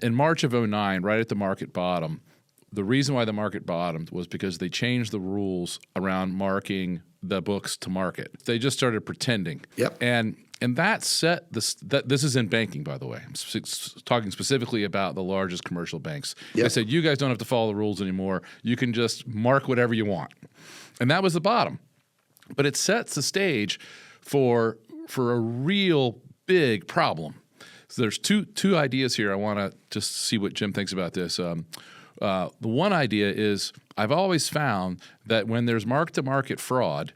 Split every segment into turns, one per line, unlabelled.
in March of '09, right at the market bottom, the reason why the market bottomed was because they changed the rules around marking the books to market. They just started pretending.
Yep.
And that set this. This is in banking, by the way. I'm talking specifically about the largest commercial banks.
Yep.
They said you guys don't have to follow the rules anymore. You can just mark whatever you want, and that was the bottom. But it sets the stage for a real big problem. So there's two ideas here. I want to just see what Jim thinks about this. The one idea is I've always found that when there's mark-to-market fraud,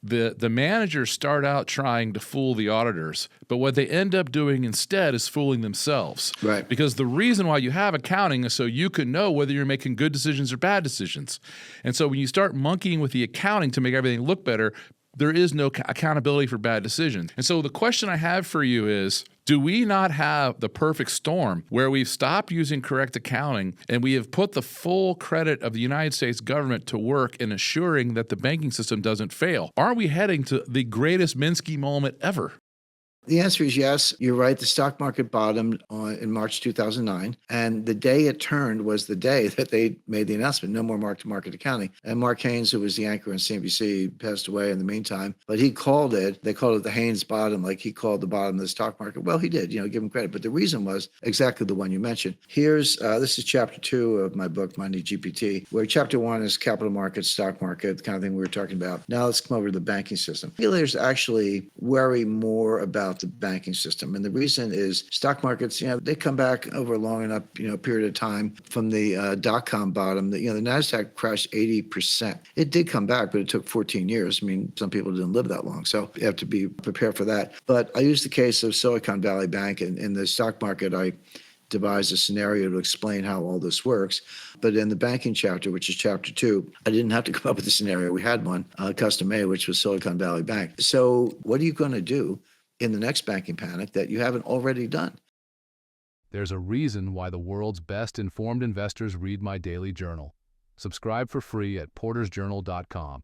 the managers start out trying to fool the auditors, but what they end up doing instead is fooling themselves.
Right.
Because the reason why you have accounting is so you can know whether you're making good decisions or bad decisions. And so when you start monkeying with the accounting to make everything look better, there is no accountability for bad decisions. And so the question I have for you is, do we not have the perfect storm where we've stopped using correct accounting and we have put the full credit of the United States government to work in assuring that the banking system doesn't fail? Aren't we heading to the greatest Minsky moment ever?
The answer is yes. You're right. The stock market bottomed in March 2009. And the day it turned was the day that they made the announcement, no more mark-to-market accounting. And Mark Haynes, who was the anchor on CNBC, passed away in the meantime. But he called it, they called it the Haynes bottom, like he called the bottom of the stock market. Well, he did, give him credit. But the reason was exactly the one you mentioned. This is chapter 2 of my book, Money GPT, where chapter 1 is capital markets, stock market, the kind of thing we were talking about. Now let's come over to the banking system. Regulators actually worry more about the banking system. And the reason is stock markets, they come back over a long enough, period of time from the dot-com bottom. The NASDAQ crashed 80%. It did come back, but it took 14 years. I mean, some people didn't live that long, so you have to be prepared for that. But I use the case of Silicon Valley Bank. In the stock market, I devised a scenario to explain how all this works. But in the banking chapter, which is chapter 2, I didn't have to come up with a scenario. We had one, custom made, which was Silicon Valley Bank. So what are you going to do in the next banking panic that you haven't already done?
There's a reason why the world's best informed investors read my daily journal. Subscribe for free at portersjournal.com.